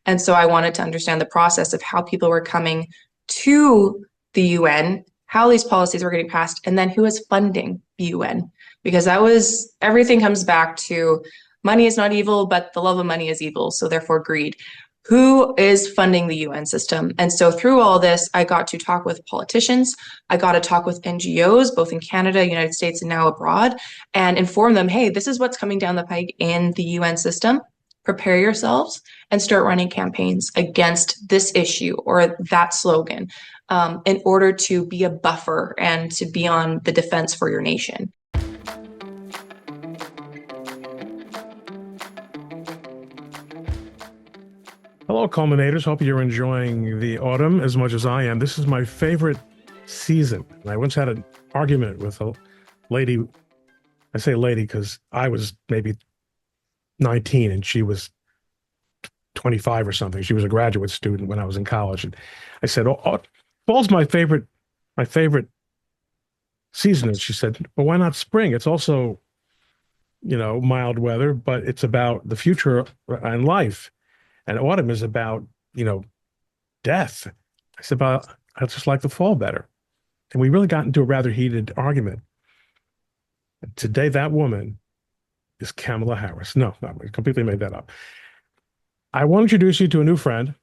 And so I wanted to understand the process of how people were coming to the UN, how these policies were getting passed, and then who was funding the UN. Because that was everything comes back to money is not evil, but the love of money is evil. So therefore, greed. Who is funding the UN system? And so through all this, I got to talk with politicians. I got to talk with NGOs, both in Canada, United States, and now abroad, and inform them, hey, this is what's coming down the pike in the UN system. Prepare yourselves and start running campaigns against this issue or that slogan in order to be a buffer and to be on the defense for your nation. Hello, culminators. Hope you're enjoying the autumn as much as I am. This is my favorite season. I once had an argument with a lady. I say lady because I was maybe 19 and she was 25 or something. She was a graduate student when I was in college. And I said, fall's my favorite season. And she said, well, why not spring? It's also, mild weather, but it's about the future and life. And autumn is about, death. I said, but I just like the fall better. And we really got into a rather heated argument. And today, that woman is Kamala Harris. No, I completely made that up. I want to introduce you to a new friend,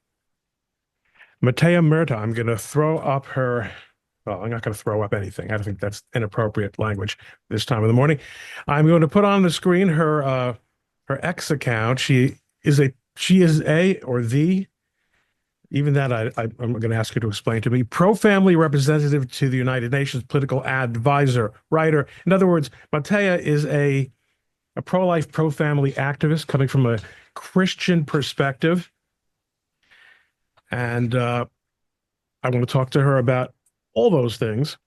Mattea Merta. I'm going to throw up her. Well, I'm not going to throw up anything. I think that's inappropriate language this time of the morning. I'm going to put on the screen her X account. She is a or the, even that I'm going to ask her to explain to me, pro-family representative to the United Nations, political advisor, writer. In other words, Mattea is a pro-life, pro-family activist coming from a Christian perspective. And I want to talk to her about all those things.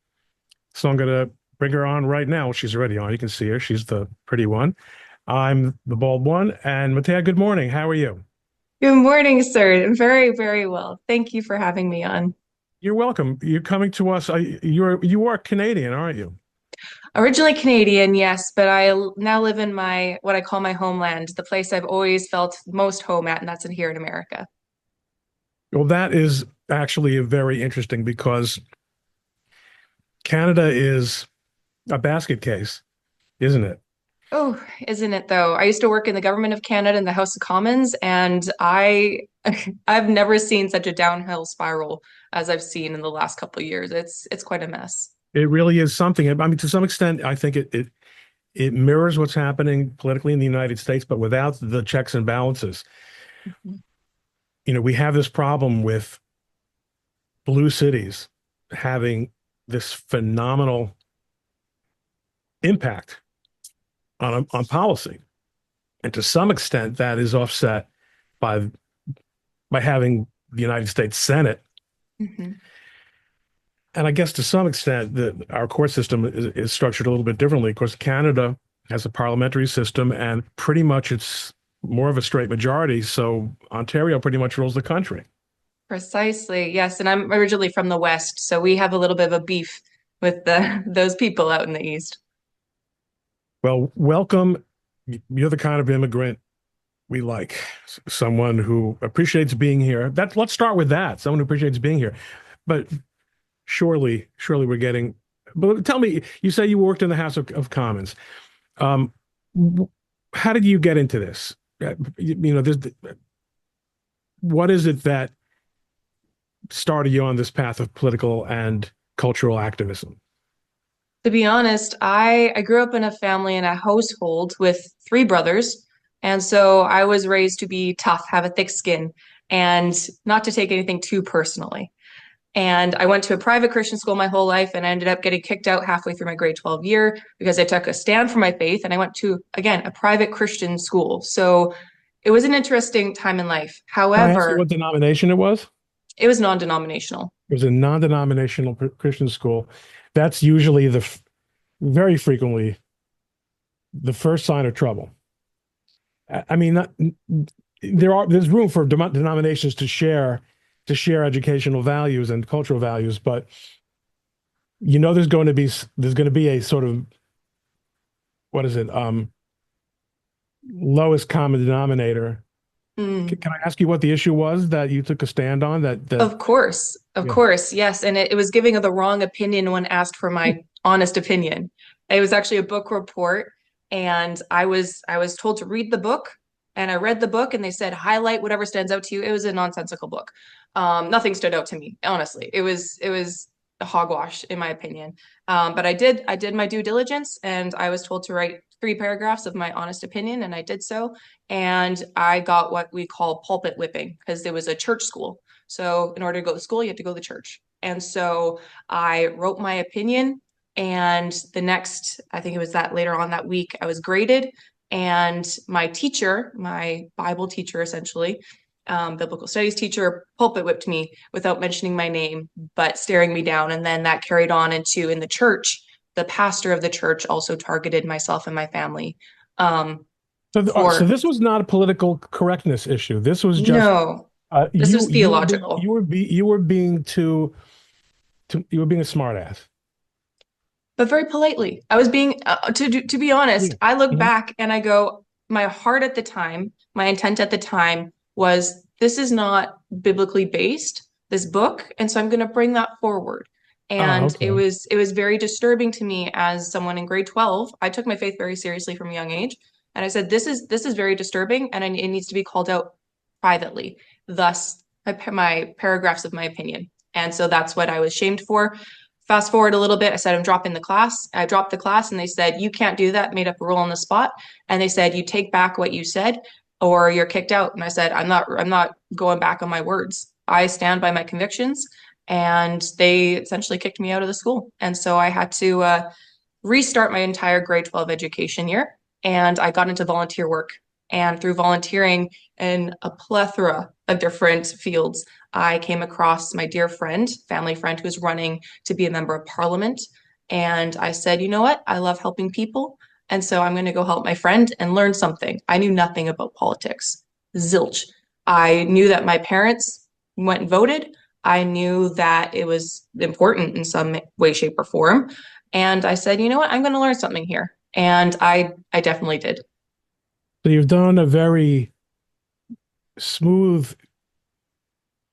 So I'm going to bring her on right now. She's already on. You can see her. She's the pretty one. I'm the bald one. And Mattea, good morning. How are you? Good morning, sir. I'm very, very well. Thank you for having me on. You're welcome. You're coming to us. You are Canadian, aren't you? Originally Canadian, yes, but now live in my what I call my homeland, the place I've always felt most home at, and that's in here in America. Well, that is actually very interesting because Canada is a basket case, isn't it? Oh, isn't it though? I used to work in the government of Canada in the House of Commons, and I've never seen such a downhill spiral as I've seen in the last couple of years. It's quite a mess. It really is something. I mean, to some extent, I think it mirrors what's happening politically in the United States, but without the checks and balances. Mhm. We have this problem with blue cities having this phenomenal impact on policy. And to some extent, that is offset by having the United States Senate. Mhm. And I guess to some extent, our court system is structured a little bit differently. Of course, Canada has a parliamentary system, and pretty much it's more of a straight majority. So Ontario pretty much rules the country. Precisely, yes. And I'm originally from the West, so we have a little bit of a beef with those people out in the East. Well, welcome. You're the kind of immigrant we like, someone who appreciates being here. Let's start with that. Someone who appreciates being here. But surely we're getting. But tell me, you say you worked in the House of Commons. Um, how did you get into this? What is it that started you on this path of political and cultural activism? To be honest, I grew up in a family in a household with three brothers. And so I was raised to be tough, have a thick skin, and not to take anything too personally. And I went to a private Christian school my whole life, and I ended up getting kicked out halfway through my grade 12 year because I took a stand for my faith. And I went to, again, a private Christian school. So it was an interesting time in life. Can I ask you However, what denomination it was? it was non-denominational. It was a non-denominational Christian school. That's usually very frequently the first sign of trouble. I mean, there's room for denominations to share educational values and cultural values, but there's going to be a sort of, what is it, lowest common denominator Mm. Can I ask you what the issue was that you took a stand on? Of Yeah. course, yes. And it was giving the wrong opinion when asked for my honest opinion. It was actually a book report, and I was told to read the book, and I read the book, and they said highlight whatever stands out to you. It was a nonsensical book. Nothing stood out to me, honestly. It was a hogwash, in my opinion. But I did my due diligence, and I was told to write 3 paragraphs of my honest opinion, and I did so. And I got what we call pulpit whipping because it was a church school. So in order to go to school, you have to go to church. And so I wrote my opinion. And the next, I think it was that later on that week, I was graded. And my teacher, my Bible teacher, essentially, biblical studies teacher, pulpit whipped me without mentioning my name, but staring me down. And then that carried on into in the church. The pastor of the church also targeted myself and my family So for this was not a political correctness issue. This was just no, this you was you were being theological. you were being you were being a smartass. But very politely. I was being, to be honest, Yeah. I look Mhm. back and I go, my heart at the time, my intent at the time was this is not biblically based, this book, and so I'm going to bring that forward. Oh, And it okay. was it was very disturbing to me as someone in grade 12. I took my faith very seriously from a young age, and I said this is very disturbing, and it needs to be called out privately. Thus, my paragraphs of my opinion. And so that's what I was shamed for. Fast forward a little bit, I said, I'm dropping the class. I dropped the class and they said, you can't do that, made up a rule on the spot. And they said, you take back what you said or you're kicked out. And I said, I'm not going back on my words. I stand by my convictions. And they essentially kicked me out of the school. And so I had to restart my entire grade 12 education year. And I got into volunteer work. And through volunteering in a plethora of different fields, I came across my dear friend, family friend, who was running to be a member of parliament. And I said, you know what? I love helping people. And so I'm going to go help my friend and learn something. I knew nothing about politics. Zilch. I knew that my parents went and voted. I knew that it was important in some way, shape, or form. And I said, you know what? I'm going to learn something here. And I definitely did. So you've done a very smooth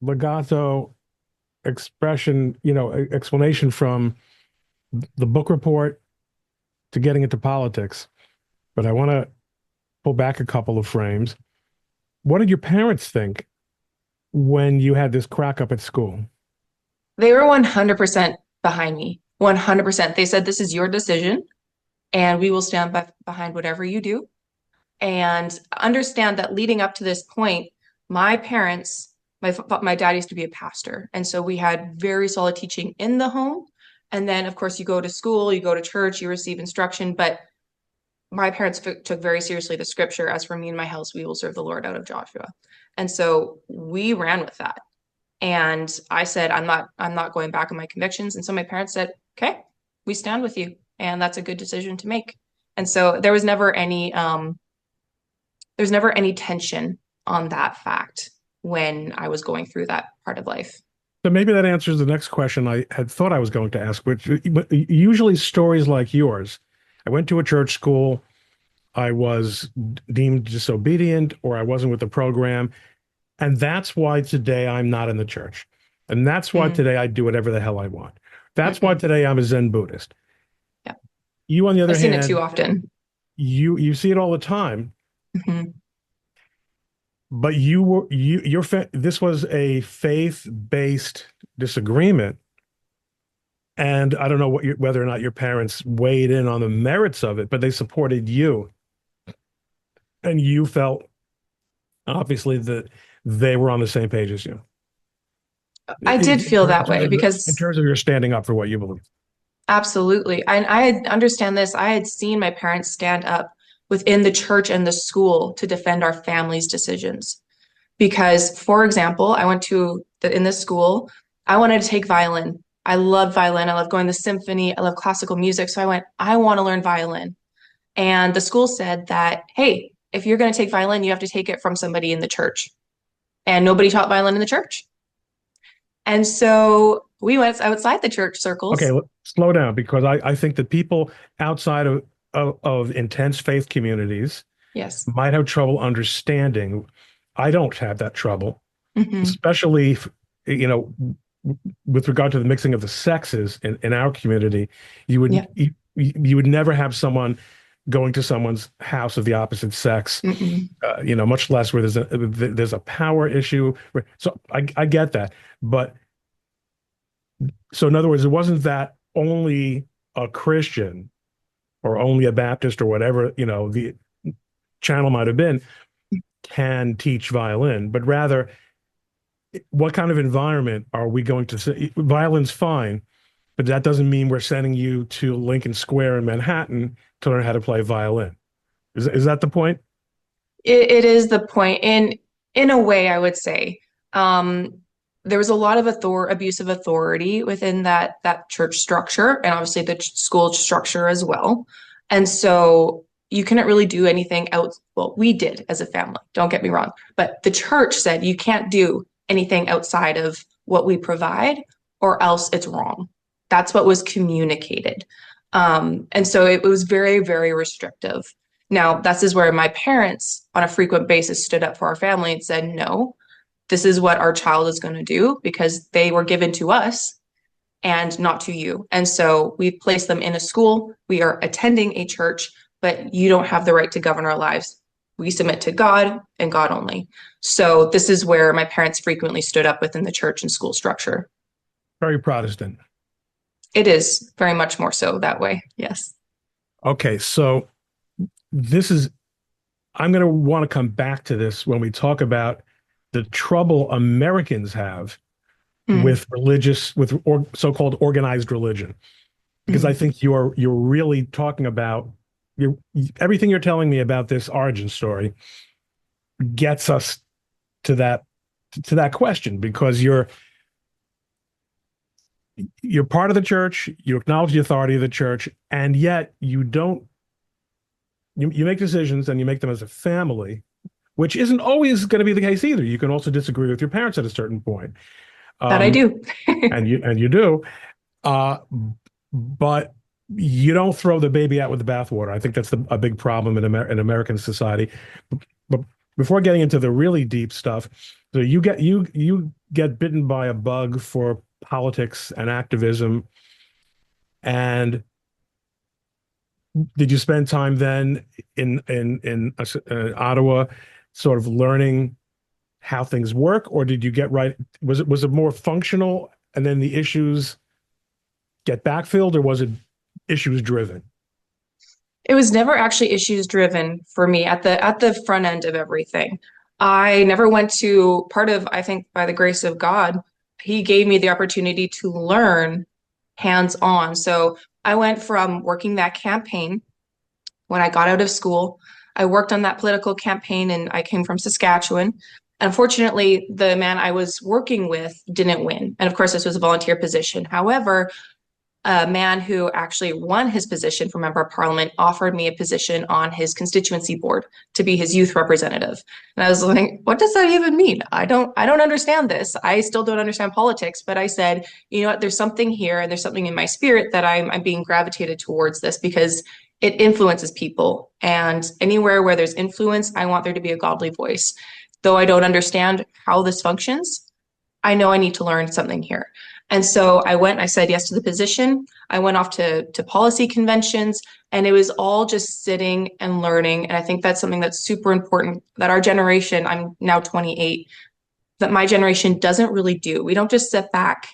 legato expression, explanation from the book report to getting into politics. But I want to pull back a couple of frames. What did your parents think when you had this crack up at school? They were 100% behind me. 100%. They said, this is your decision, and we will stand behind whatever you do. And understand that leading up to this point, my parents, my dad used to be a pastor. And so we had very solid teaching in the home. And then, of course, you go to school, you go to church, you receive instruction. But my parents took very seriously the scripture, as for me and my house, we will serve the Lord out of Joshua. And so we ran with that. And I said, I'm not going back on my convictions. And so my parents said, okay, we stand with you. And that's a good decision to make. And so there was never any tension on that fact when I was going through that part of life. So maybe that answers the next question I had thought I was going to ask, which usually stories like yours. I went to a church school. I was deemed disobedient, or I wasn't with the program. And that's why today I'm not in the church. And that's why Mm, today I do whatever the hell I want. That's why mm-mm. today I'm a Zen Buddhist. Yeah, You, on the I've other seen it too hand, often. you see it all the time, Hmm. but you were your this was a faith-based disagreement. And I don't know whether or not your parents weighed in on the merits of it, but they supported you. And you felt obviously that they were on the same page as you I did feel in that terms way of in because terms of your standing up for what you believe. absolutely. And I understand this. I had seen my parents stand up within the church and the school to defend our family's decisions. Because, for example, I went in this school, I wanted to take violin. I love violin. I love going to the symphony. I love classical music. So I went, I want to learn violin. And the school said that, hey, if you're going to take violin, you have to take it from somebody in the church. And nobody taught violin in the church. And so we went outside the church Okay, circles. slow down because I think that people outside of intense faith communities Yes. might have trouble understanding I don't have that trouble, Hmm. especially you know, with regard to the mixing of the sexes in our community. You Yeah. would you would never have someone going to someone's house of the opposite sex, Mm-mm. much less where there's a power issue. So I get that, but so in other words, it wasn't that only a Christian or only a Baptist or whatever, the channel might have been, can teach violin, but rather what kind of environment are we going to say? Violin's fine, but that doesn't mean we're sending you to Lincoln Square in Manhattan to learn how to play violin. Is that the point? It is the point. In a way, I would say. Um, there was a lot of abuse of authority within that church structure, and obviously the school structure as well. And so you couldn't really do anything else. Well, we did as a family, don't get me wrong, but the church said you can't do anything outside of what we provide, or else it's wrong. That's what was communicated. And so it was very, very restrictive. Now, this is where my parents, on a frequent basis, stood up for our family and said, no, this is what our child is going to do because they were given to us and not to you. And so we've placed them in a school. We are attending a church, but you don't have the right to govern our lives. We submit to God and God only. So this is where my parents frequently stood up within the church and school structure. Very Protestant. It is very much more so that way. Yes. Okay, so this is, I'm going to want to come back to this when we talk about the trouble Americans have Mm, with so-called organized religion, because I mm. think you're really talking about your everything you're telling me about this origin story gets us to that question, because you're part of the church, you acknowledge the authority of the church, and yet you make decisions and you make them as a family, which isn't always going to be the case either. You can also disagree with your parents at a certain point. That I Um, do. and you do. Uh, but you don't throw the baby out with the bathwater. I think that's a big problem in American society. But before getting into the really deep stuff, so you get bitten by a bug for politics and activism. And did you spend time then in Ottawa, sort of learning how things work, or did you get right? Was it more functional, and then the issues get backfilled, or was it issues driven? It was never actually issues driven for me at the front end of everything. I never went to part of, I think by the grace of God, he gave me the opportunity to learn hands on. So I went from working that campaign when I got out of school. I worked on that political campaign and I came from Saskatchewan. Unfortunately, the man I was working with didn't win. And of course, this was a volunteer position. However, a man who actually won his position for member of parliament offered me a position on his constituency board to be his youth representative. And I was like, what does that even mean? I don't understand this. I still don't understand politics, but I said, you know what, there's something here and there's something in my spirit that I'm being gravitated towards this because it influences people. And anywhere where there's influence, I want there to be a godly voice. Though I don't understand how this functions, I know I need to learn something here. And so I said yes to the position. I went off to policy conventions, and it was all just sitting and learning. And I think that's something that's super important that our generation, I'm now 28, that my generation doesn't really do. We don't just sit back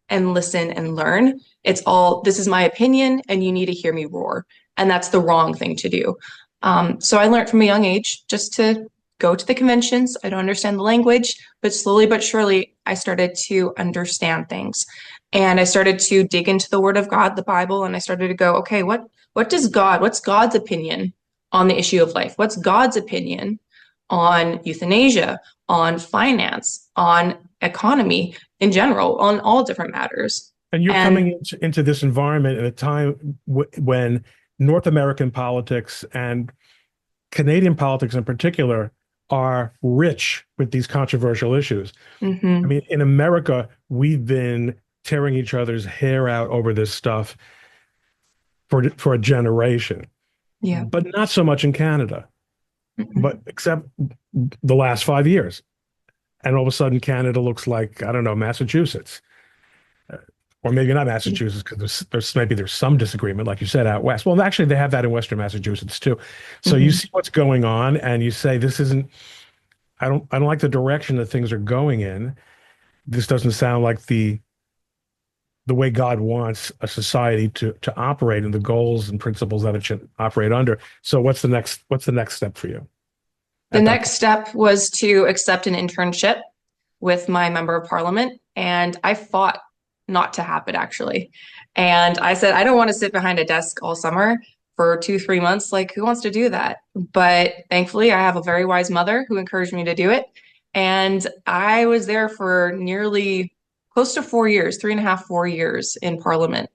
and listen and learn. It's all, this is my opinion, and you need to hear me roar. And that's the wrong thing to do. So I learned from a young age just to go to the conventions. I don't understand the language, but slowly but surely, I started to understand things. And I started to dig into the Word of God, the Bible, and I started to go, okay, what's God's opinion on the issue of life? What's God's opinion on euthanasia, on finance, on economy in general, on all different matters? And you're And coming into this environment at a time when North American politics and Canadian politics in particular are rich with these controversial issues. I mhm, mean, in America, we've been tearing each other's hair out over this stuff for a generation, yeah. but not so much in Canada. Mhm. but except the last 5 years. And all of a sudden, Canada looks like, I don't know, Massachusetts. Or maybe not Massachusetts, because there's some disagreement, like you said, out west. Well, actually, they have that in Western Massachusetts too. So you Mhm. see what's going on, and you say, this isn't. I don't like the direction that things are going in. This doesn't sound like the way God wants a society to operate and the goals and principles that it should operate under. So what's the next step for you The at that next point? step was to accept an internship with my member of parliament, and I fought not to have it actually. And I said, I don't want to sit behind a desk all summer for 3 months. Like, who wants to do that? But thankfully, I have a very wise mother who encouraged me to do it. And I was there for nearly close to 4 years, 3.5, 4 years in parliament.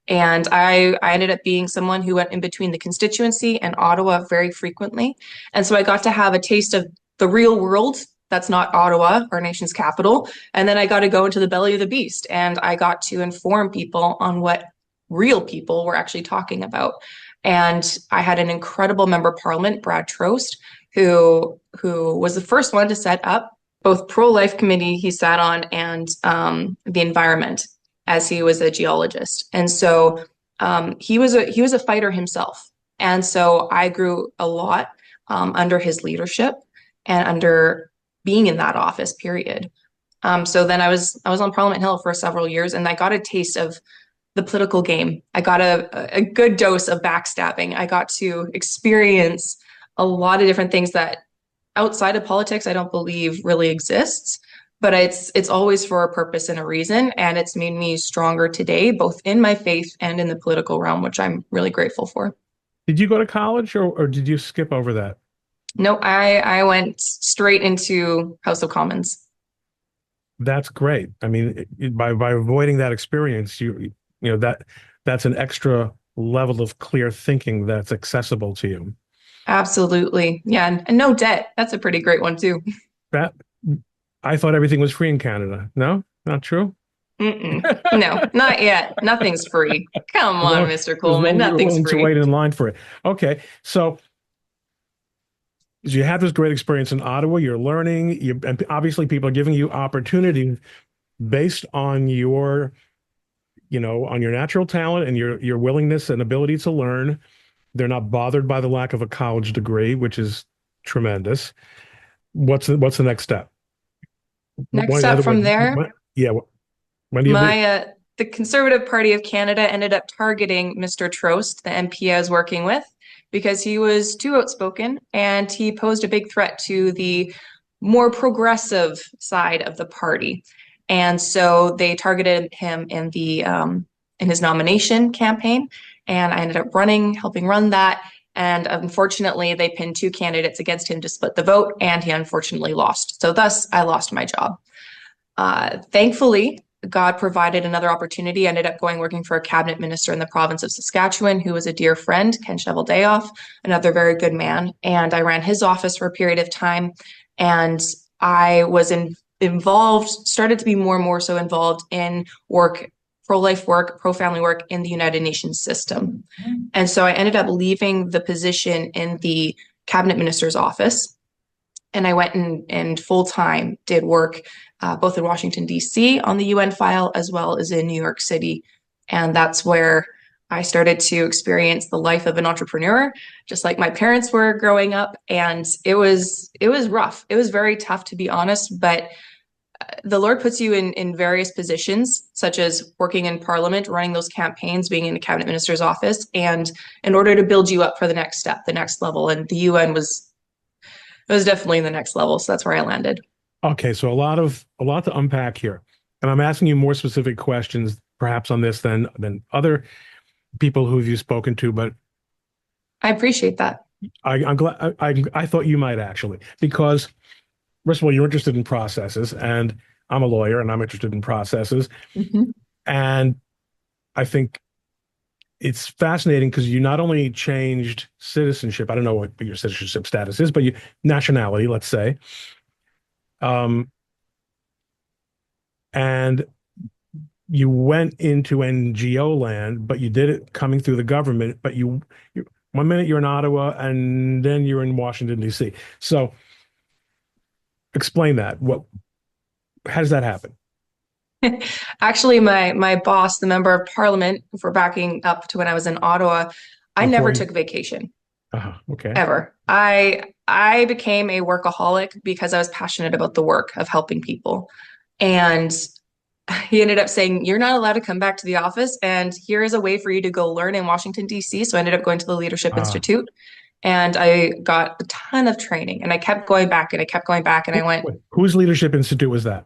And I ended up being someone who went in between the constituency and Ottawa very frequently. And so I got to have a taste of the real world. That's not Ottawa, our nation's capital. And then I got to go into the belly of the beast and I got to inform people on what real people were actually talking about. And I had an incredible member of parliament, Brad Trost, who was the first one to set up both pro-life committee he sat on and the environment as he was a geologist. And so he was a fighter himself. And so I grew a lot under his leadership and under being in that office, period. So then I was on Parliament Hill for several years, and I got a taste of the political game. I got a good dose of backstabbing. I got to experience a lot of different things that outside of politics I don't believe really exists. But it's always for a purpose and a reason, and it's made me stronger today, both in my faith and in the political realm, which I'm really grateful for. Did you go to college or did you skip over that? No, I went straight into House of Commons. That's great. I mean, by avoiding that experience, that's an extra level of clear thinking that's accessible to you. Absolutely. Yeah, and no debt. That's a pretty great one too. That I thought everything was free in Canada. No, not true. Mm-mm. No, not yet. Nothing's free. Come As on, long, Mr. as Coleman. long as you're Nothing's willing to free. wait in line for it. Okay, so you had this great experience in Ottawa. You're learning. And obviously, people are giving you opportunity based on on your natural talent and your willingness and ability to learn. They're not bothered by the lack of a college degree, which is tremendous. What's the next step? Next In up other from words, there, yeah. When do you leave? my the Conservative Party of Canada ended up targeting Mr. Trost, the MP I was working with, because he was too outspoken and he posed a big threat to the more progressive side of the party. And so they targeted him in his nomination campaign, and I ended up helping run that. And unfortunately, they pinned two candidates against him to split the vote, and he unfortunately lost. So thus, I lost my job. Thankfully, God provided another opportunity. I ended up going working for a cabinet minister in the province of Saskatchewan, who was a dear friend, Ken Cheveldayoff, another very good man. And I ran his office for a period of time. And I was involved, started to be more and more so involved in work, pro-life work, pro-family work in the United Nations system. And so I ended up leaving the position in the cabinet minister's office, and I went and full time did work both in Washington, D.C. on the UN file as well as in New York City. And that's where I started to experience the life of an entrepreneur, just like my parents were growing up. And it was rough. It was very tough, to be honest, but the Lord puts you in various positions, such as working in parliament, running those campaigns, being in a cabinet minister's office, and in order to build you up for the next step, the next level. And the UN was definitely the next level. So that's where I landed. Okay, so a lot to unpack here, and I'm asking you more specific questions, perhaps on this than other people who you've spoken to. But I appreciate that. I'm glad I thought you might actually, because first of all, you're interested in processes, and I'm a lawyer, and I'm interested in processes, Mhm. and I think it's fascinating because you not only changed citizenship. I don't know what your citizenship status is, but you nationality, let's say, um, and you went into NGO land, but you did it coming through the government. But you One minute you're in Ottawa, and then you're in Washington, D.C. So explain that. How does that happen? Actually, my boss, the member of parliament, if we're backing up to when I was in Ottawa, I never Before you, took vacation okay. ever. I became a workaholic because I was passionate about the work of helping people. And he ended up saying, "You're not allowed to come back to the office, and here is a way for you to go learn in Washington, D.C." So I ended up going to the Leadership Uh, Institute and I got a ton of training and I kept going back and I kept going back and I went, whose leadership institute was that?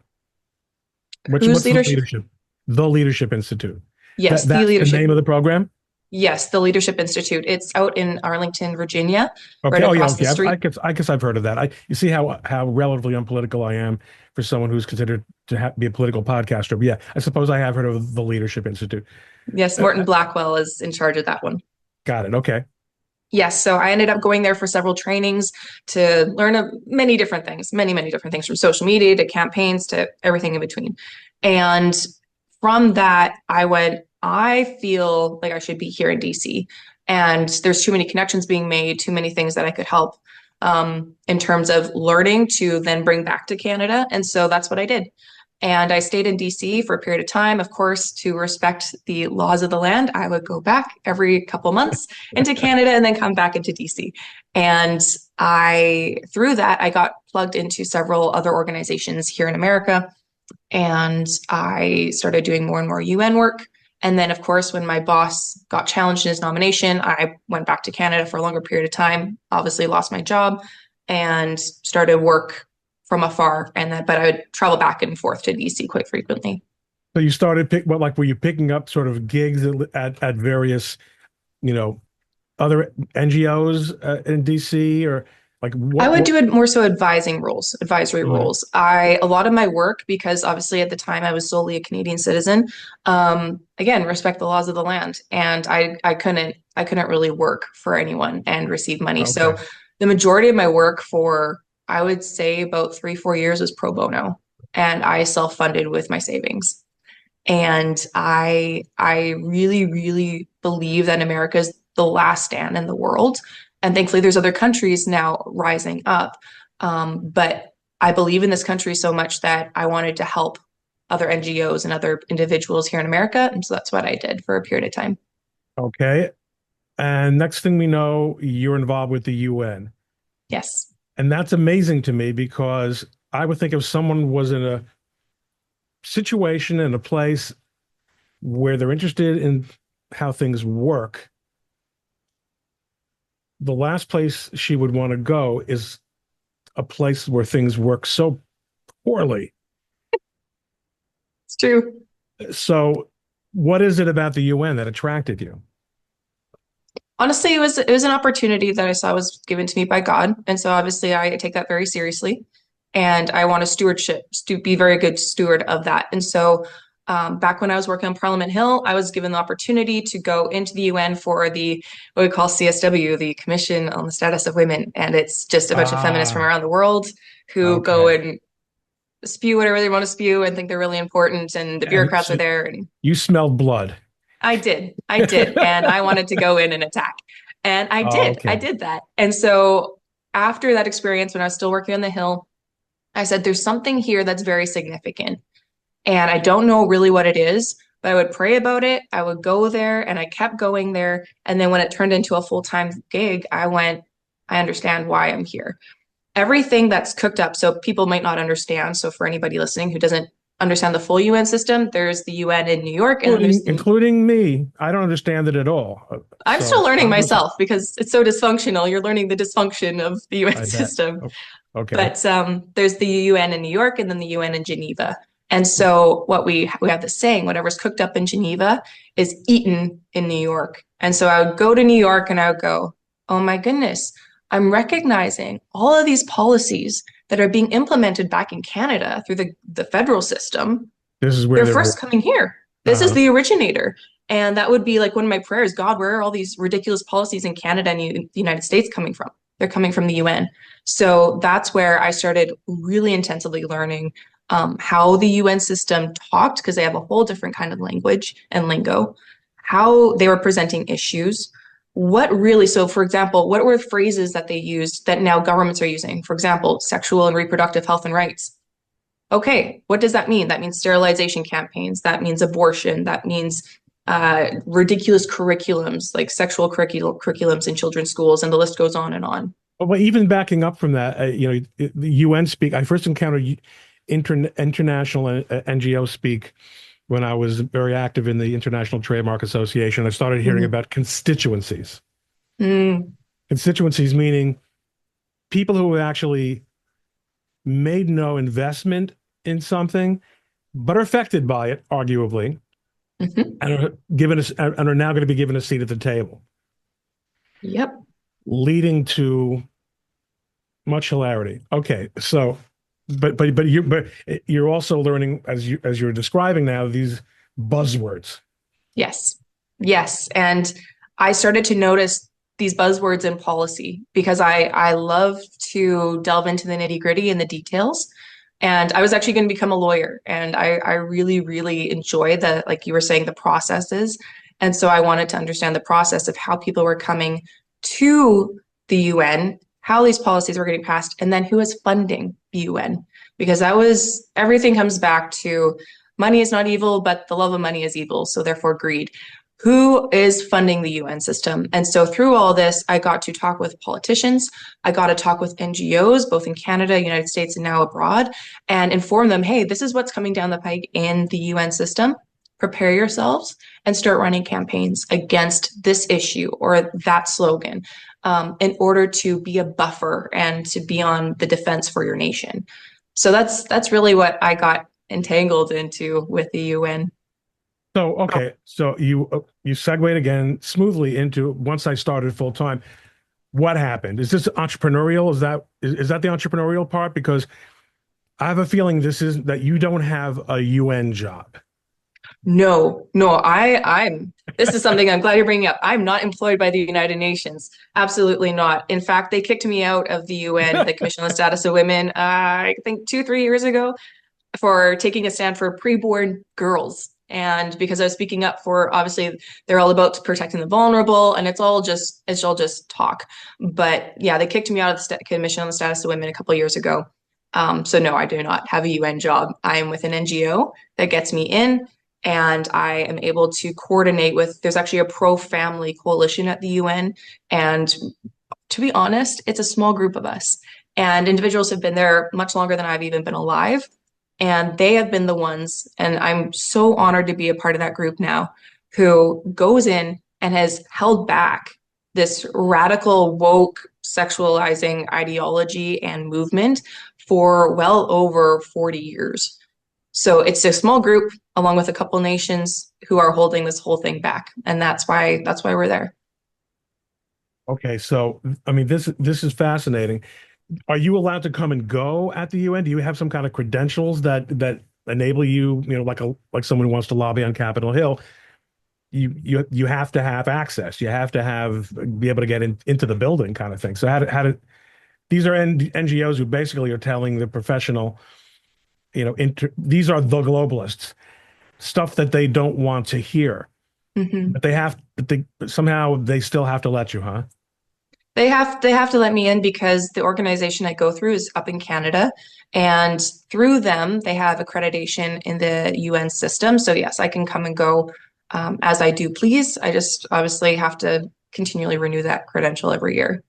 whose What's the leadership? leadership? The Leadership Institute. Yes, the That's the leadership. name of the program? Yes, the Leadership Institute. It's out in Arlington, Virginia, Okay. right Oh yeah. across the Okay. street. I guess I've heard of that. You see how relatively unpolitical I am for someone who's considered to be a political podcaster. But yeah, I suppose I have heard of the Leadership Institute. Yes, Morton Blackwell is in charge of that one. Got it. Okay. Yes, so I ended up going there for several trainings to learn many different things, many different things from social media to campaigns to everything in between. And from that, I went, I feel like I should be here in DC. And there's too many connections being made, too many things that I could help in terms of learning to then bring back to Canada. And so that's what I did. And I stayed in DC for a period of time. Of course, to respect the laws of the land, I would go back every couple months into Canada and then come back into DC. And through that, I got plugged into several other organizations here in America. And I started doing more and more UN work. And then, of course, when my boss got challenged in his nomination, I went back to Canada for a longer period of time, obviously lost my job and started work from afar. And then, but I would travel back and forth to DC quite frequently. So you started were you picking up sort of gigs at various, you know, other NGOs in DC, or like I would what? do it more so advisory Mhm. roles. A lot of my work, because obviously at the time I was solely a Canadian citizen, again, respect the laws of the land. And I couldn't really work for anyone and receive money. So Okay. the majority of my work for, I would say about 3, 4 years was pro bono. And I self-funded with my savings. And I really believe that America is the last stand in the world. And thankfully, there's other countries now rising up. But I believe in this country so much that I wanted to help other NGOs and other individuals here in America. And so that's what I did for a period of time. Okay. And next thing we know, you're involved with the UN. Yes. And that's amazing to me because I would think if someone was in a situation in a place where they're interested in how things work, the last place she would want to go is a place where things work so poorly. It's true. So, what is it about the UN that attracted you? Honestly, it was an opportunity that I saw was given to me by God. And so obviously I take that very seriously. And I want to be very good steward of that. And so back when I was working on Parliament Hill, I was given the opportunity to go into the UN for the what we call CSW, the Commission on the Status of Women. And it's just a bunch of feminists from Ah, around the world who go okay. and spew whatever they want to spew and think they're really important. And the And bureaucrats so are there. And you smelled blood. I did. And I wanted to go in and attack. And I Okay. did that. And so after that experience, when I was still working on the Hill, I said, there's something here that's very significant. And I don't know really what it is, but I would pray about it. I would go there and I kept going there. And then when it turned into a full-time gig, I went, I understand why I'm here. Everything that's cooked up, so people might not understand. So for anybody listening who doesn't understand the full UN system, there's the UN in New York, and then there's Including me. I don't understand it at all. I'm still So learning I'm listening. myself because it's so dysfunctional. You're learning the dysfunction of the UN I bet. system. Okay. But there's the UN in New York and then the UN in Geneva. And so what we have this saying, whatever's cooked up in Geneva is eaten in New York. And so I would go to New York and I would go, oh my goodness, I'm recognizing all of these policies that are being implemented back in Canada through the federal system. This is where They're they're. first coming here. This is Uh-huh. the originator. And that would be like one of my prayers. God, where are all these ridiculous policies in Canada and the United States coming from? They're coming from the UN. So that's where I started really intensively learning how the UN system talked, because they have a whole different kind of language and lingo, how they were presenting issues, what really, so for example, what were phrases that they used that now governments are using? For example, sexual and reproductive health and rights. Okay, what does that mean? That means sterilization campaigns. That means abortion. That means ridiculous curriculums like sexual curriculums in children's schools, and the list goes on and on. But even backing up from that, the UN speak. I first encountered international NGO speak when I was very active in the International Trademark Association. I started hearing Mhm. about constituencies. Mm, Constituencies meaning people who have actually made no investment in something, but are affected by it, arguably, mhm. and are given us and are now going to be given a seat at the table, Yep. leading to much hilarity. Okay, so, but you're also learning as you're describing now these buzzwords. Yes. Yes. And I started to notice these buzzwords in policy because I love to delve into the nitty-gritty and the details. And I was actually going to become a lawyer. And I really, really enjoy the, like you were saying, the processes. And so I wanted to understand the process of how people were coming to the UN, how these policies were getting passed, and then who is funding the UN. Because that was everything comes back to money is not evil, but the love of money is evil. So therefore, greed. Who is funding the UN system? And so through all this, I got to talk with politicians. I got to talk with NGOs, both in Canada, United States, and now abroad, and inform them, hey, this is what's coming down the pike in the UN system. Prepare yourselves and start running campaigns against this issue or that slogan in order to be a buffer and to be on the defense for your nation. So that's really what I got entangled into with the UN. So, okay, so you segued again smoothly into once I started full time. What happened? Is this entrepreneurial? Is that the entrepreneurial part? Because I have a feeling this is that you don't have a UN job. No, no, this is something I'm glad you're bringing up. I'm not employed by the United Nations. Absolutely not. In fact, they kicked me out of the UN, the Commission on the Status of Women, I think 2, 3 years ago for taking a stand for preborn girls. And because I was speaking up for, obviously, they're all about protecting the vulnerable, and it's all just talk. But yeah, they kicked me out of the Commission on the Status of Women a couple of years ago. So no, I do not have a UN job. I am with an NGO that gets me in, and I am able to coordinate with. There's actually a pro-family coalition at the UN, and to be honest, it's a small group of us, and individuals have been there much longer than I've even been alive. And they have been the ones, and I'm so honored to be a part of that group now, who goes in and has held back this radical woke sexualizing ideology and movement for well over 40 years. So it's a small group along with a couple nations who are holding this whole thing back. And that's why we're there. Okay, so I mean this is fascinating. Are you allowed to come and go at the UN? Do you have some kind of credentials that enable you, like someone who wants to lobby on Capitol Hill, you have to have access. You have to be able to get into the building kind of thing. So how did these are NGOs who basically are telling the professional, these are the globalists, stuff that they don't want to hear, Mhm. but somehow they still have to let you, huh? They have to let me in because the organization I go through is up in Canada, and through them they have accreditation in the UN system. So yes, I can come and go as I do please. I just obviously have to continually renew that credential every year.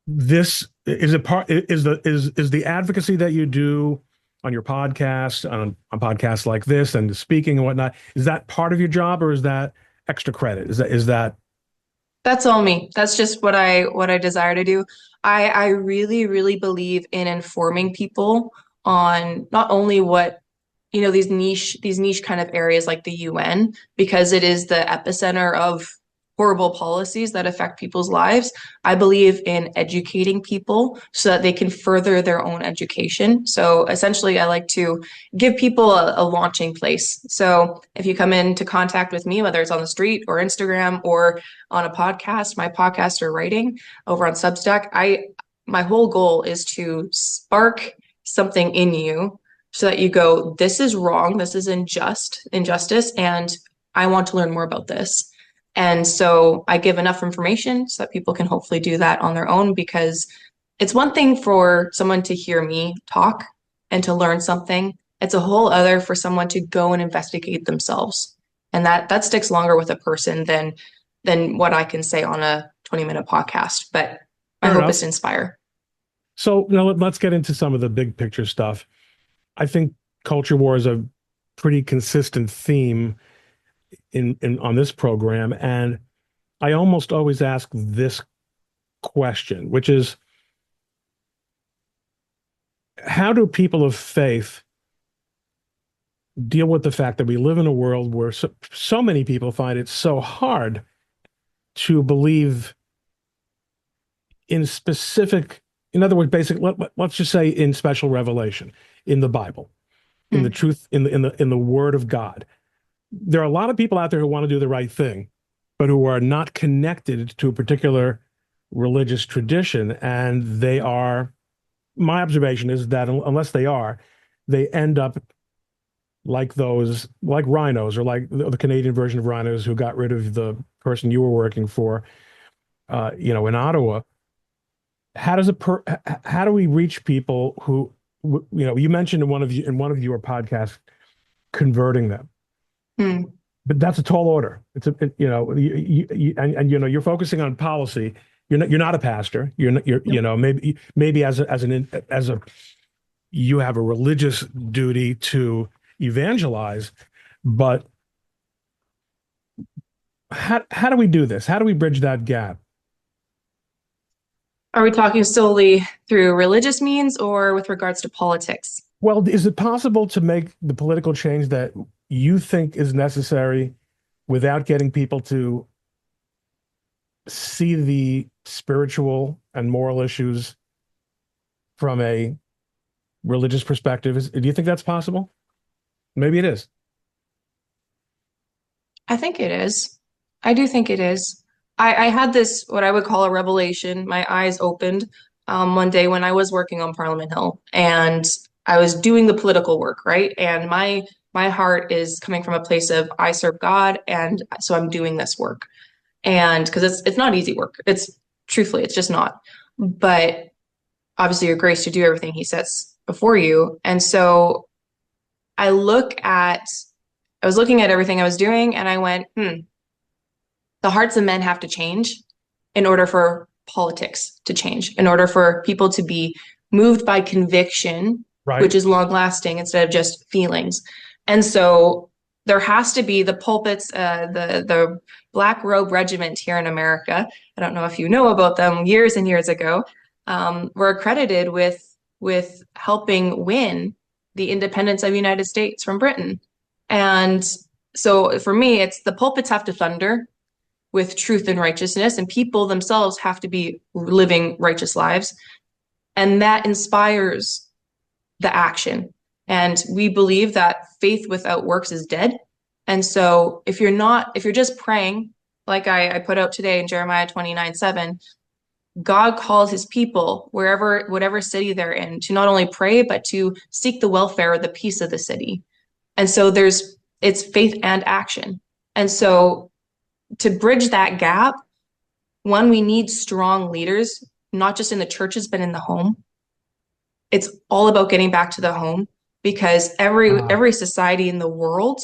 This is a part is the advocacy that you do on your podcast, on podcasts like this and speaking and whatnot, is that part of your job or is that extra credit? Is that That's all me. That's just what I desire to do. I really, really believe in informing people on not only what, these niche kind of areas like the UN, because it is the epicenter of horrible policies that affect people's lives. I believe in educating people so that they can further their own education. So essentially, I like to give people a launching place. So if you come into contact with me, whether it's on the street or Instagram or on a podcast, my podcast or writing over on Substack, my whole goal is to spark something in you so that you go, this is wrong, this is injustice, and I want to learn more about this. And so I give enough information so that people can hopefully do that on their own, because it's one thing for someone to hear me talk and to learn something. It's a whole other for someone to go and investigate themselves. And that sticks longer with a person than what I can say on a 20-minute podcast. But my Fair hope is enough. to inspire. So now let's get into some of the big picture stuff. I think culture war is a pretty consistent theme in on this program, and I almost always ask this question, which is, how do people of faith deal with the fact that we live in a world where so many people find it so hard to believe in specific, in other words, let's just say in special revelation, in the Bible, in the Hmm. truth, in the Word of God. There are a lot of people out there who want to do the right thing, but who are not connected to a particular religious tradition, and they are. My observation is that unless they are, they end up like like rhinos, or like the Canadian version of rhinos who got rid of the person you were working for, in Ottawa. How do we reach people who, you mentioned in one of your podcasts, converting them, Hmm. but that's a tall order. It's and you're focusing on policy. You're not a pastor. You're not, you're Nope. maybe as a you have a religious duty to evangelize, but how do we do this? How do we bridge that gap? Are we talking solely through religious means or with regards to politics? Well, is it possible to make the political change that you think is necessary without getting people to see the spiritual and moral issues from a religious perspective? Do you think that's possible? Maybe it is. I think it is. I do think it is. I had this, what I would call a revelation. My eyes opened one day when I was working on Parliament Hill and I was doing the political work, right? And my heart is coming from a place of I serve God, and so I'm doing this work. And because it's not easy work. It's truthfully, it's just not. But obviously your grace to do everything he sets before you. And so I look at I was looking at everything I was doing and I went, the hearts of men have to change in order for politics to change, in order for people to be moved by conviction, Right. which is long lasting instead of just feelings. And so there has to be the pulpits, the Black Robe Regiment here in America. I don't know if you know about them. Years and years ago, were accredited with helping win the independence of the United States from Britain. And so for me, it's the pulpits have to thunder with truth and righteousness, and people themselves have to be living righteous lives. And that inspires the action. And we believe that faith without works is dead. And so if you're just praying, like I put out today in Jeremiah 29:7, God calls his people, whatever city they're in, to not only pray, but to seek the welfare or the peace of the city. And so it's faith and action. And so to bridge that gap, one, we need strong leaders, not just in the churches, but in the home. It's all about getting back to the home, because Ah, every society in the world,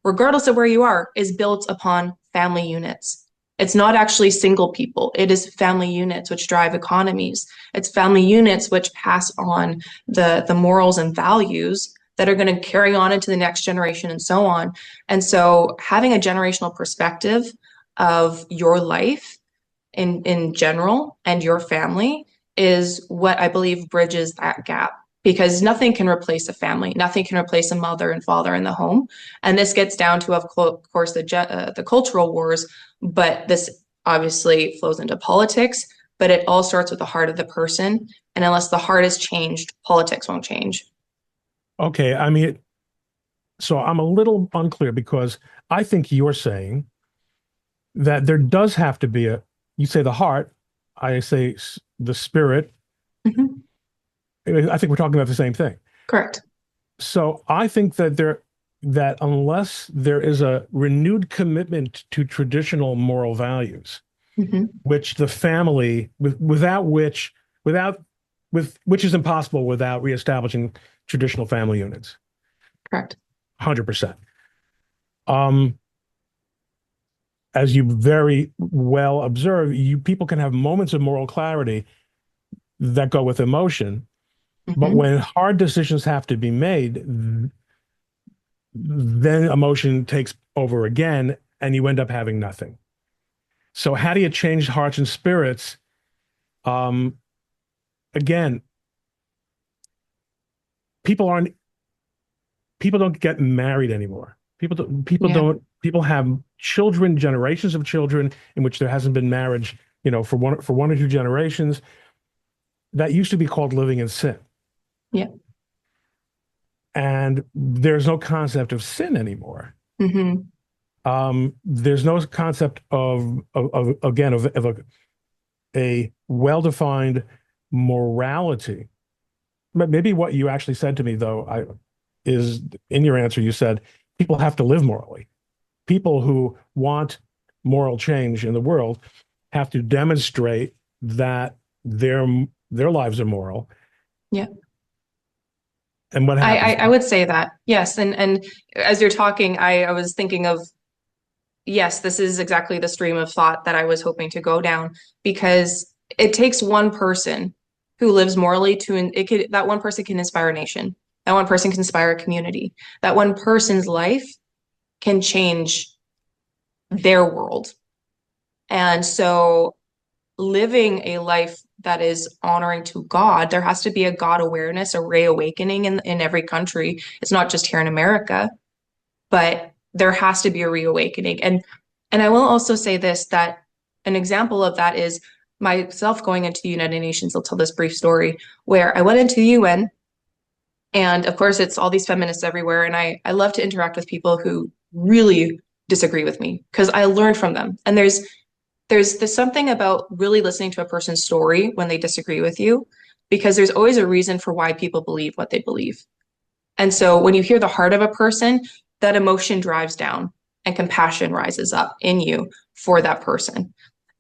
regardless of where you are, is built upon family units. It's not actually single people. It is family units which drive economies. It's family units which pass on the morals and values that are going to carry on into the next generation and so on. And so having a generational perspective of your life in general and your family is what I believe bridges that gap, because nothing can replace a family. Nothing can replace a mother and father in the home. And this gets down to, of course, the cultural wars, but this obviously flows into politics. But it all starts with the heart of the person. And unless the heart is changed, politics won't change. okay. I mean, so I'm a little unclear because I think you're saying that there does have to be you say the heart, I say the spirit. Mhm. I think we're talking about the same thing. Correct. So I think that there. that unless there is a renewed commitment to traditional moral values, Hmm. which the family, without which, without, with which is impossible without reestablishing traditional family units, Correct. 100%. Um, as you very well observe, you people can have moments of moral clarity that go with emotion, but Hmm. when hard decisions have to be made, then emotion takes over again, and you end up having nothing. So, how do you change hearts and spirits? Um, Again, people aren't people don't get married anymore. Yeah. People have children, generations of children in which there hasn't been marriage, for one or two generations. That used to be called living in sin. Yeah. And there's no concept of sin anymore. Hmm. There's no concept of again of a well-defined morality. Maybe what you actually said to me, though, is in your answer, you said people have to live morally. People who want moral change in the world have to demonstrate that their lives are moral. Yeah. And what happens? I would say that. Yes. And as you're talking, I was thinking of, yes, this is exactly the stream of thought that I was hoping to go down because it takes one person who lives morally that one person can inspire a nation. That one person can inspire a community. That one person's life can change their world. And so living a life that is honoring to God, there has to be a God awareness, a reawakening in every country. It's not just here in America, but there has to be a reawakening. And I will also say this, that an example of that is myself going into the United Nations. I'll tell this brief story where I went into the UN, and of course it's all these feminists everywhere. And I love to interact with people who really disagree with me because I learn from them. And there's something about really listening to a person's story when they disagree with you, because there's always a reason for why people believe what they believe. And so when you hear the heart of a person, that emotion drives down and compassion rises up in you for that person.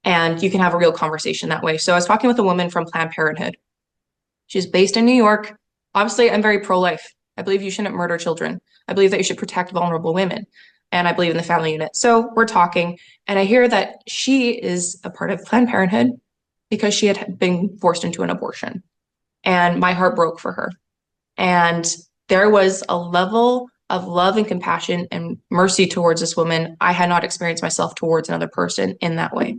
And you can have a real conversation that way. So I was talking with a woman from Planned Parenthood. She's based in New York. Obviously, I'm very pro-life. I believe you shouldn't murder children. I believe that you should protect vulnerable women. And I believe in the family unit. So we're talking, and I hear that she is a part of Planned Parenthood because she had been forced into an abortion. And my heart broke for her. And there was a level of love and compassion and mercy towards this woman I had not experienced myself towards another person in that way.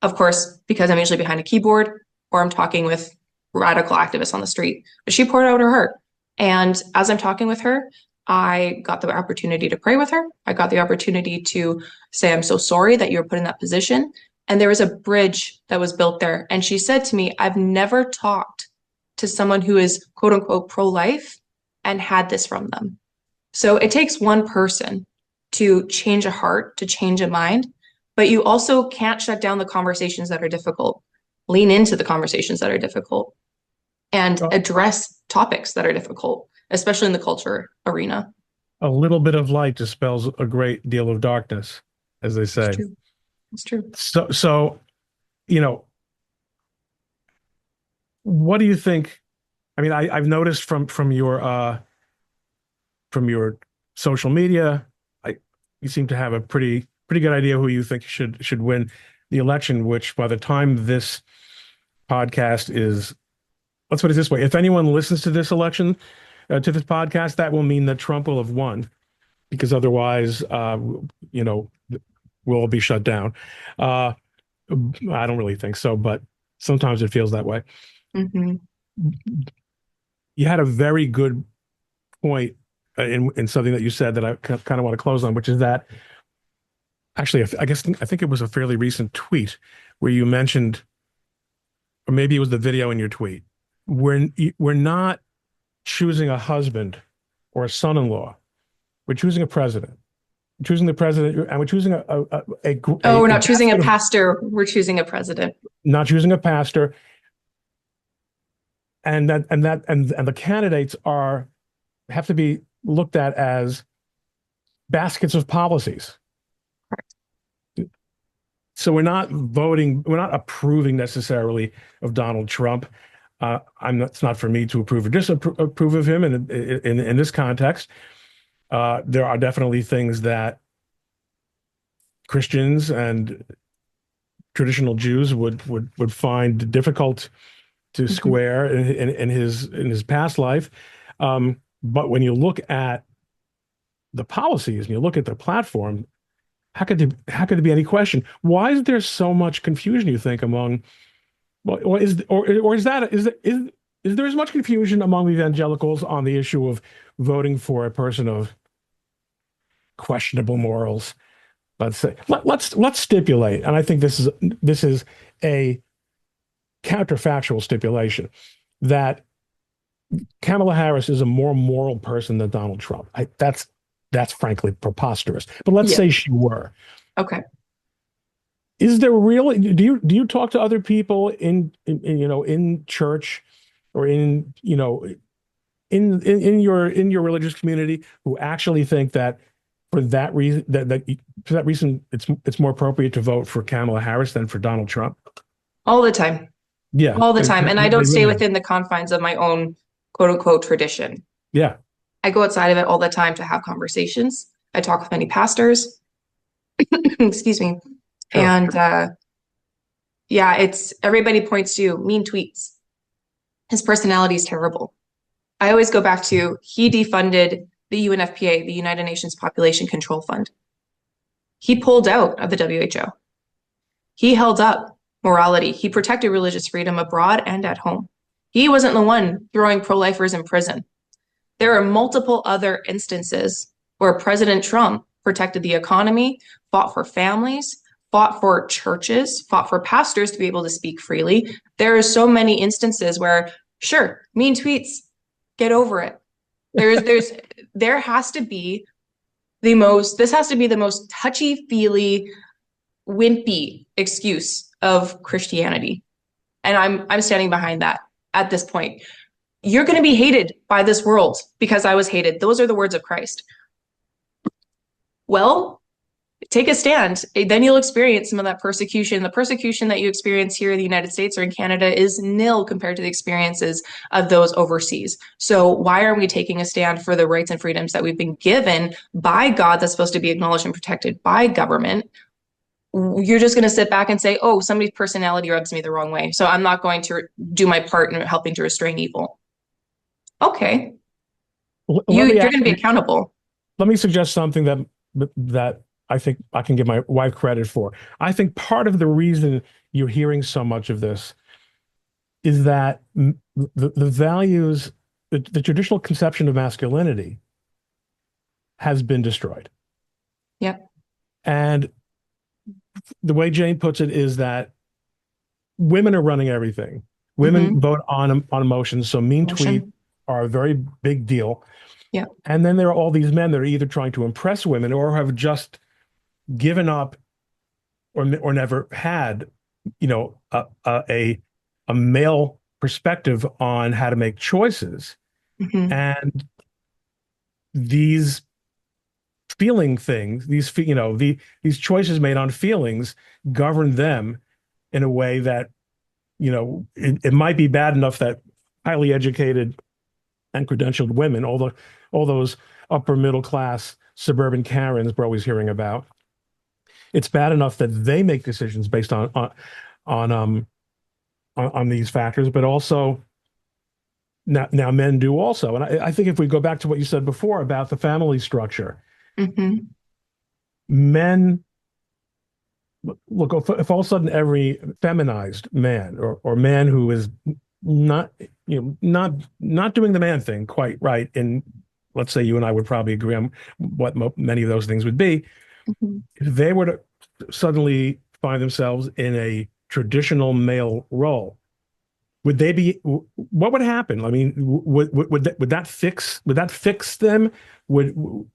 Of course, because I'm usually behind a keyboard or I'm talking with radical activists on the street. But she poured out her heart. And as I'm talking with her, I got the opportunity to pray with her. I got the opportunity to say, I'm so sorry that you were put in that position. And there was a bridge that was built there. And she said to me, I've never talked to someone who is quote unquote pro-life and had this from them. So it takes one person to change a heart, to change a mind, but you also can't shut down the conversations that are difficult. Lean into the conversations that are difficult and address topics that are difficult, especially in the culture arena. A little bit of light dispels a great deal of darkness, as they It's say. true. It's true. So, you know, what do you think? I mean, I've noticed from your social media, you seem to have a pretty good idea who you think should win the election, which by the time this podcast is, let's put it this way, if anyone listens to this election, to this podcast, that will mean that Trump will have won because otherwise, you know, we'll be shut down. Uh, I don't really think so, but sometimes it feels that way. Mm-hmm. You had a very good point in something that you said that I kind of want to close on, which is that actually, I think it was a fairly recent tweet where you mentioned, or maybe it was the video in your tweet, we're not choosing a husband or a son-in-law. We're choosing a president. We're choosing the president, and we're choosing Oh, we're a not choosing a basket of, pastor. We're choosing a president. not choosing a pastor, and the candidates are have to be looked at as baskets of policies. So we're not voting, we're not approving necessarily of Donald Trump. It's not for me to approve or disapprove of him in this context. There are definitely things that Christians and traditional Jews would find difficult to Mhm. square in his past life. But when you look at the policies and you look at the platform, how could there be any question? Why is there so much confusion, you think, among well, or is there as much confusion among evangelicals on the issue of voting for a person of questionable morals? Let's say let's stipulate, and I think this is a counterfactual stipulation that Kamala Harris is a more moral person than Donald Trump. That's frankly preposterous. But let's Yeah. say she were. Okay. Is there really, do you talk to other people in church or in your religious community who actually think that for that reason it's more appropriate to vote for Kamala Harris than for Donald Trump? All the time. Yeah, All the they, time. And I they don't stay really are. within the confines of my own quote unquote tradition. Yeah, I go outside of it all the time to have conversations. I talk with many pastors. Excuse me. sure. And yeah, it's everybody points to mean tweets. His personality is terrible. I always go back to he defunded the UNFPA, the United Nations Population Control Fund. He pulled out of the WHO. He held up morality. He protected religious freedom abroad and at home. He wasn't the one throwing pro-lifers in prison. There are multiple other instances where President Trump protected the economy, fought for families, fought for churches, fought for pastors to be able to speak freely. There are so many instances where, sure, mean tweets, get over it. There's there has to be this has to be the most touchy-feely, wimpy excuse of Christianity. And I'm standing behind that at this point. You're going to be hated by this world because I was hated. Those are the words of Christ. Well, take a stand. Then you'll experience some of that persecution. The persecution that you experience here in the United States or in Canada is nil compared to the experiences of those overseas. So why are we taking a stand for the rights and freedoms that we've been given by God that's supposed to be acknowledged and protected by government? You're just going to sit back and say, oh, somebody's personality rubs me the wrong way, so I'm not going to do my part in helping to restrain evil. Okay, Let me you're going to be actually accountable. let me suggest something that I think I can give my wife credit for. I think part of the reason you're hearing so much of this is that the values, the traditional conception of masculinity has been destroyed. Yep. And the way Jane puts it is that women are running everything. Women Mm-hmm. vote on emotions, so mean tweets Motion. are a very big deal. Yep. And then there are all these men that are either trying to impress women or have just given up or never had, a male perspective on how to make choices. Mm-hmm. And these feeling things, these choices made on feelings govern them in a way that, it might be bad enough that highly educated and credentialed women, all those upper middle class suburban Karens we're always hearing about, it's bad enough that they make decisions based on these factors, but also now men do also. And I think if we go back to what you said before about the family structure, Mm-hmm. men look, if all of a sudden every feminized man or man who is not, not doing the man thing quite right, and let's say you and I would probably agree on what many of those things would be, Mm-hmm. if they were to suddenly find themselves in a traditional male role, what would happen? I mean, would that fix them? Would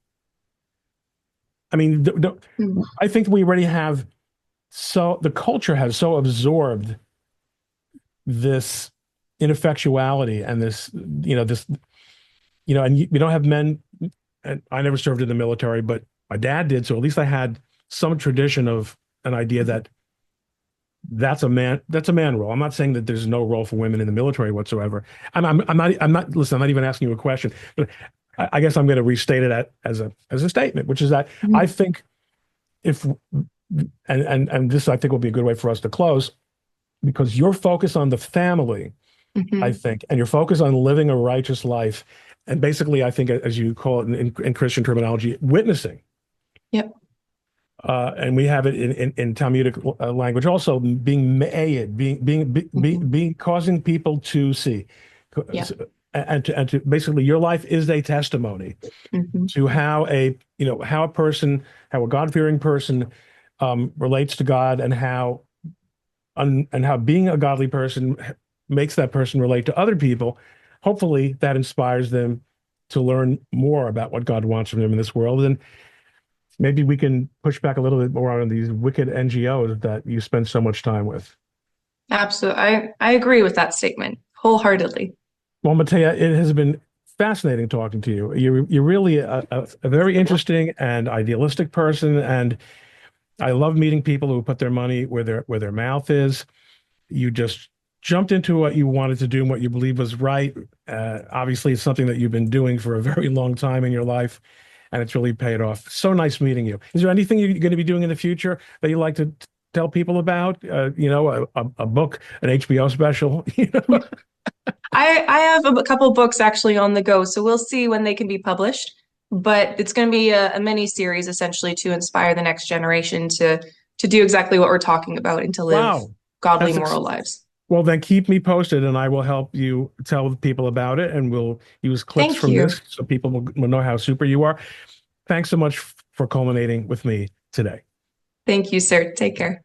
I mean, I think we already have, so the culture has so absorbed this ineffectuality and this, and you don't have men, and I never served in the military, but My dad did, so at least I had some tradition of an idea that that's a man role. I'm not saying that there's no role for women in the military whatsoever. Listen, I'm not even asking you a question, but I guess I'm going to restate it as a statement, which is that I Mhm. think if and this I think will be a good way for us to close because your focus on the family, I Mhm. think, and your focus on living a righteous life, and basically, I think, as you call it in Christian terminology, witnessing. Yep. And we have it in Talmudic language also being ma'ayed, Mhm. being causing people to see, Yep. and to basically your life is a testimony Mhm. to how how a person, how a God-fearing person relates to God, and how being a godly person makes that person relate to other people. Hopefully, that inspires them to learn more about what God wants from them in this world. And maybe we can push back a little bit more on these wicked NGOs that you spend so much time with. Absolutely. I agree with that statement wholeheartedly. Well, Mattea, it has been fascinating talking to you. You're really a very interesting and idealistic person, and I love meeting people who put their money where their mouth is. You just jumped into what you wanted to do and what you believe was right. Obviously, it's something that you've been doing for a very long time in your life, and it's really paid off. So nice meeting you. Is there anything you're going to be doing in the future that you'd like to tell people about? A book, an HBO special, you know? I have a couple books actually on the go, so we'll see when they can be published. But it's going to be a mini series essentially to inspire the next generation to do exactly what we're talking about and to live Wow. godly, That's ex moral lives. Well, then keep me posted and I will help you tell people about it and we'll use clips Thank from you. this so people will know how super you are. Thanks so much for culminating with me today. Thank you, sir. Take care.